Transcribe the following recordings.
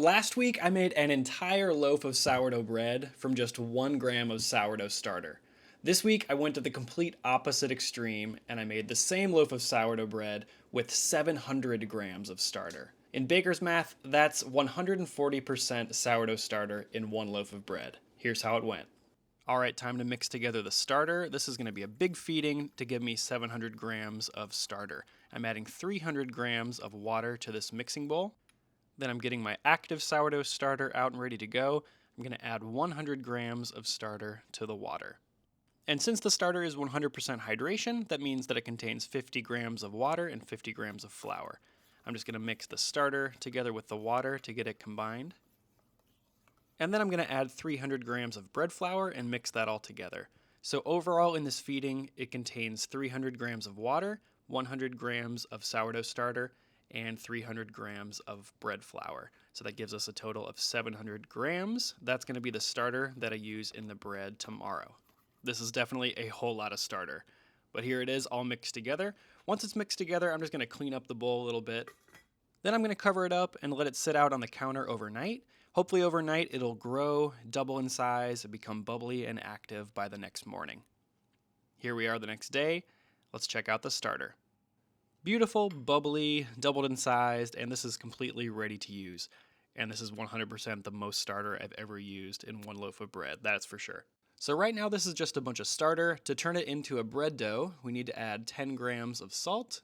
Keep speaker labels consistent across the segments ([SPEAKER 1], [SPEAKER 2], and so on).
[SPEAKER 1] Last week, I made an entire loaf of sourdough bread from just 1 gram of sourdough starter. This week, I went to the complete opposite extreme and I made the same loaf of sourdough bread with 700 grams of starter. In baker's math, that's 140% sourdough starter in one loaf of bread. Here's how it went. Alright, time to mix together the starter. This is going to be a big feeding to give me 700 grams of starter. I'm adding 300 grams of water to this mixing bowl. Then I'm getting my active sourdough starter out and ready to go. I'm going to add 100 grams of starter to the water. And since the starter is 100% hydration, that means that it contains 50 grams of water and 50 grams of flour. I'm just going to mix the starter together with the water to get it combined. And then I'm going to add 300 grams of bread flour and mix that all together. So overall in this feeding, it contains 300 grams of water, 100 grams of sourdough starter, and 300 grams of bread flour. So that gives us a total of 700 grams. That's going to be the starter that I use in the bread tomorrow. This is definitely a whole lot of starter. But here it is all mixed together. Once it's mixed together, I'm just going to clean up the bowl a little bit. Then I'm going to cover it up and let it sit out on the counter overnight. Hopefully overnight it'll grow, double in size, and become bubbly and active by the next morning. Here we are the next day. Let's check out the starter. Beautiful, bubbly, doubled in size, and this is completely ready to use. And this is 100% the most starter I've ever used in one loaf of bread, that's for sure. So right now this is just a bunch of starter. To turn it into a bread dough, we need to add 10 grams of salt.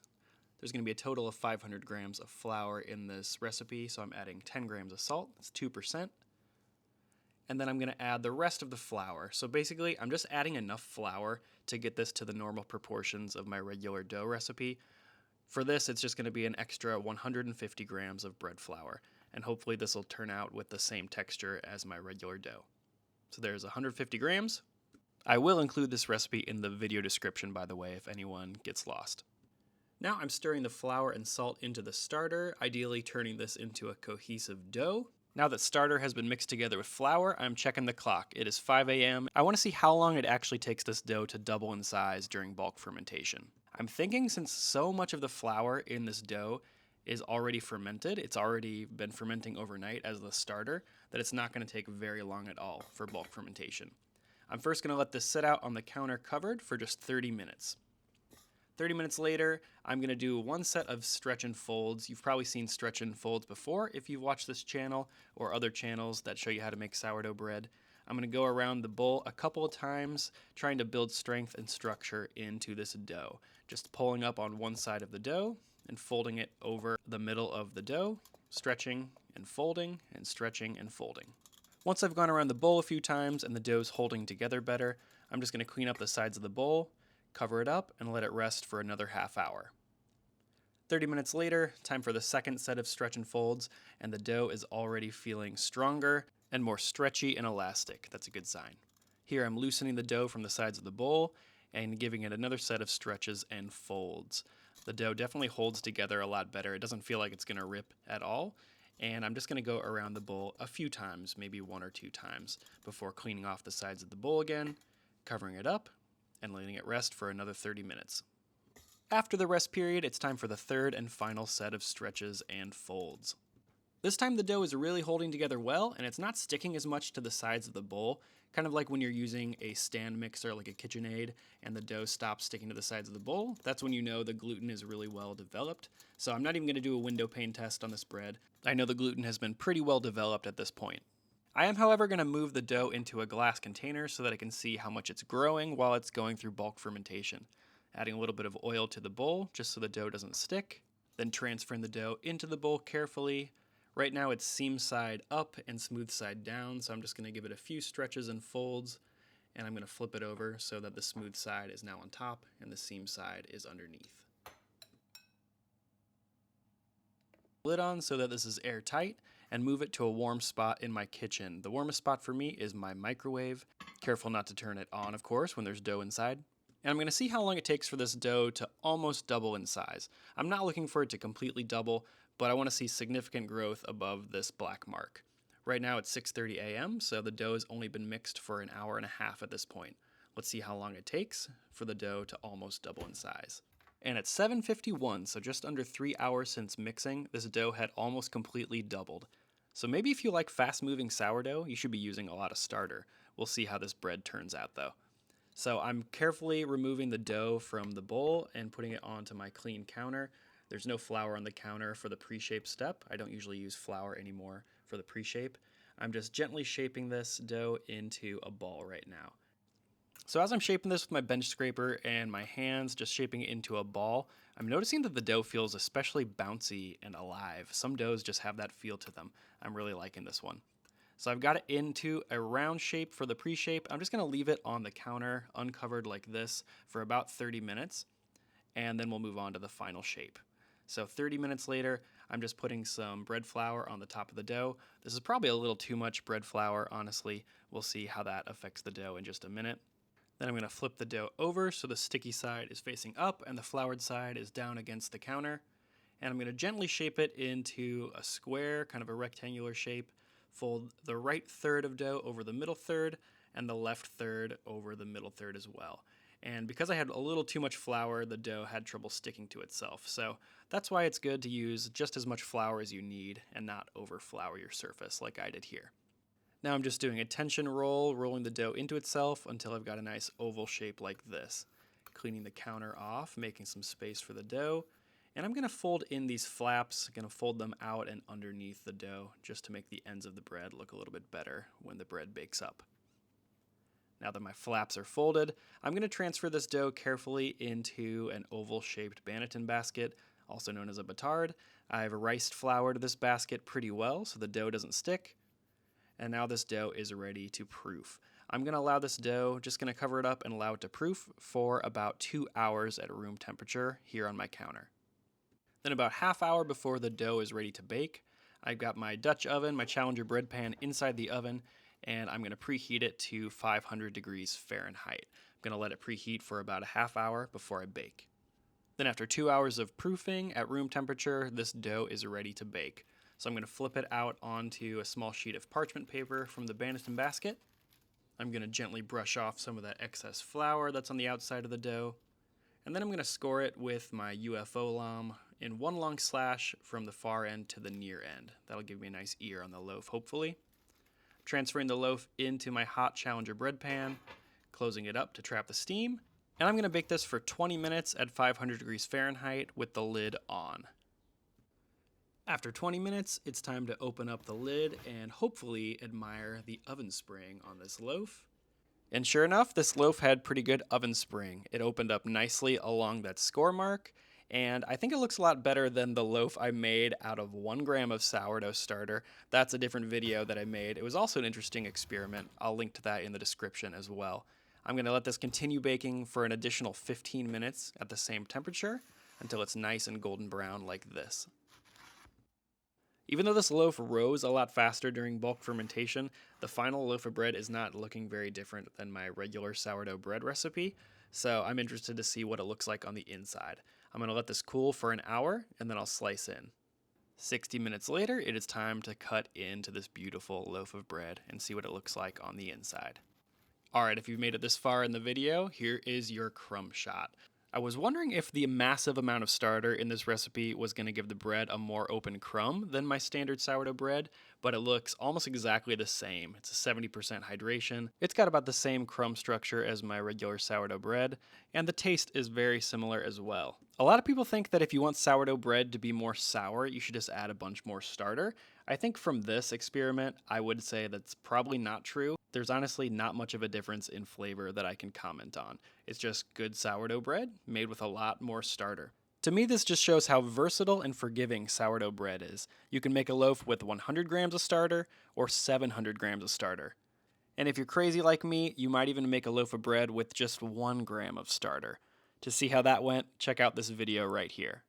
[SPEAKER 1] There's going to be a total of 500 grams of flour in this recipe, so I'm adding 10 grams of salt, that's 2%. And then I'm going to add the rest of the flour. So basically, I'm just adding enough flour to get this to the normal proportions of my regular dough recipe. For this, it's just going to be an extra 150 grams of bread flour, and hopefully this will turn out with the same texture as my regular dough. So there's 150 grams. I will include this recipe in the video description, by the way, if anyone gets lost. Now I'm stirring the flour and salt into the starter, ideally turning this into a cohesive dough. Now that starter has been mixed together with flour, I'm checking the clock. It is 5 a.m. I want to see how long it actually takes this dough to double in size during bulk fermentation. I'm thinking since so much of the flour in this dough is already fermented, it's already been fermenting overnight as the starter, that it's not going to take very long at all for bulk fermentation. I'm first going to let this sit out on the counter covered for just 30 minutes. 30 minutes later, I'm going to do one set of stretch and folds. You've probably seen stretch and folds before if you've watched this channel or other channels that show you how to make sourdough bread. I'm going to go around the bowl a couple of times, trying to build strength and structure into this dough. Just pulling up on one side of the dough and folding it over the middle of the dough, stretching and folding and stretching and folding. Once I've gone around the bowl a few times and the dough's holding together better, I'm just going to clean up the sides of the bowl, cover it up, and let it rest for another half hour. 30 minutes later, time for the second set of stretch and folds, and the dough is already feeling stronger and more stretchy and elastic. That's a good sign. Here I'm loosening the dough from the sides of the bowl and giving it another set of stretches and folds. The dough definitely holds together a lot better. It doesn't feel like it's going to rip at all. And I'm just going to go around the bowl a few times, maybe 1 or 2 times, before cleaning off the sides of the bowl again, covering it up, and letting it rest for another 30 minutes. After the rest period, it's time for the third and final set of stretches and folds. This time the dough is really holding together well, and it's not sticking as much to the sides of the bowl, kind of like when you're using a stand mixer like a KitchenAid and the dough stops sticking to the sides of the bowl. That's when you know the gluten is really well developed. So I'm not even going to do a window pane test on this bread. I know the gluten has been pretty well developed at this point. I am, however, going to move the dough into a glass container so that I can see how much it's growing while it's going through bulk fermentation. Adding a little bit of oil to the bowl just so the dough doesn't stick, then transferring the dough into the bowl carefully. Right now it's seam side up and smooth side down, so I'm just going to give it a few stretches and folds, and I'm going to flip it over so that the smooth side is now on top and the seam side is underneath. Lid on so that this is airtight, and move it to a warm spot in my kitchen. The warmest spot for me is my microwave. Careful not to turn it on, of course, when there's dough inside. And I'm going to see how long it takes for this dough to almost double in size. I'm not looking for it to completely double, but I want to see significant growth above this black mark. Right now it's 6:30 a.m., so the dough has only been mixed for an hour and a half at this point. Let's see how long it takes for the dough to almost double in size. And at 7:51, so just under 3 hours since mixing, this dough had almost completely doubled. So maybe if you like fast-moving sourdough, you should be using a lot of starter. We'll see how this bread turns out though. So I'm carefully removing the dough from the bowl and putting it onto my clean counter. There's no flour on the counter for the pre-shape step. I don't usually use flour anymore for the pre-shape. I'm just gently shaping this dough into a ball right now. So as I'm shaping this with my bench scraper and my hands, just shaping it into a ball, I'm noticing that the dough feels especially bouncy and alive. Some doughs just have that feel to them. I'm really liking this one. So I've got it into a round shape for the pre-shape. I'm just gonna leave it on the counter uncovered like this for about 30 minutes, and then we'll move on to the final shape. So 30 minutes later, I'm just putting some bread flour on the top of the dough. This is probably a little too much bread flour, honestly. We'll see how that affects the dough in just a minute. Then I'm gonna flip the dough over so the sticky side is facing up and the floured side is down against the counter. And I'm gonna gently shape it into a square, kind of a rectangular shape. Fold the right third of dough over the middle third and the left third over the middle third as well. And because I had a little too much flour, the dough had trouble sticking to itself. So that's why it's good to use just as much flour as you need and not over flour your surface like I did here. Now I'm just doing a tension roll, rolling the dough into itself until I've got a nice oval shape like this. Cleaning the counter off, making some space for the dough. And I'm gonna fold in these flaps, gonna fold them out and underneath the dough just to make the ends of the bread look a little bit better when the bread bakes up. Now that my flaps are folded, I'm gonna transfer this dough carefully into an oval shaped banneton basket, also known as a batard. I've riced floured this basket pretty well so the dough doesn't stick. And now this dough is ready to proof. I'm gonna allow this dough, just gonna cover it up and allow it to proof for about 2 hours at room temperature here on my counter. Then about half hour before the dough is ready to bake, I've got my Dutch oven, my Challenger bread pan inside the oven, and I'm gonna preheat it to 500 degrees Fahrenheit. I'm gonna let it preheat for about a half hour before I bake. Then after 2 hours of proofing at room temperature, this dough is ready to bake. So I'm gonna flip it out onto a small sheet of parchment paper from the banneton basket. I'm gonna gently brush off some of that excess flour that's on the outside of the dough. And then I'm gonna score it with my UFO lame in one long slash from the far end to the near end. That'll give me a nice ear on the loaf, hopefully. Transferring the loaf into my hot Challenger bread pan, closing it up to trap the steam. And I'm gonna bake this for 20 minutes at 500 degrees Fahrenheit with the lid on. After 20 minutes, it's time to open up the lid and hopefully admire the oven spring on this loaf. And sure enough, this loaf had pretty good oven spring. It opened up nicely along that score mark, and I think it looks a lot better than the loaf I made out of 1 gram of sourdough starter. That's a different video that I made. It was also an interesting experiment. I'll link to that in the description as well. I'm gonna let this continue baking for an additional 15 minutes at the same temperature until it's nice and golden brown like this. Even though this loaf rose a lot faster during bulk fermentation, the final loaf of bread is not looking very different than my regular sourdough bread recipe, so I'm interested to see what it looks like on the inside. I'm going to let this cool for an hour, and then I'll slice in. 60 minutes later, it is time to cut into this beautiful loaf of bread and see what it looks like on the inside. Alright, if you've made it this far in the video, here is your crumb shot. I was wondering if the massive amount of starter in this recipe was going to give the bread a more open crumb than my standard sourdough bread, but it looks almost exactly the same. It's a 70% hydration. It's got about the same crumb structure as my regular sourdough bread, and the taste is very similar as well. A lot of people think that if you want sourdough bread to be more sour, you should just add a bunch more starter. I think from this experiment, I would say that's probably not true. There's honestly not much of a difference in flavor that I can comment on. It's just good sourdough bread made with a lot more starter. To me, this just shows how versatile and forgiving sourdough bread is. You can make a loaf with 100 grams of starter or 700 grams of starter. And if you're crazy like me, you might even make a loaf of bread with just 1 gram of starter. To see how that went, check out this video right here.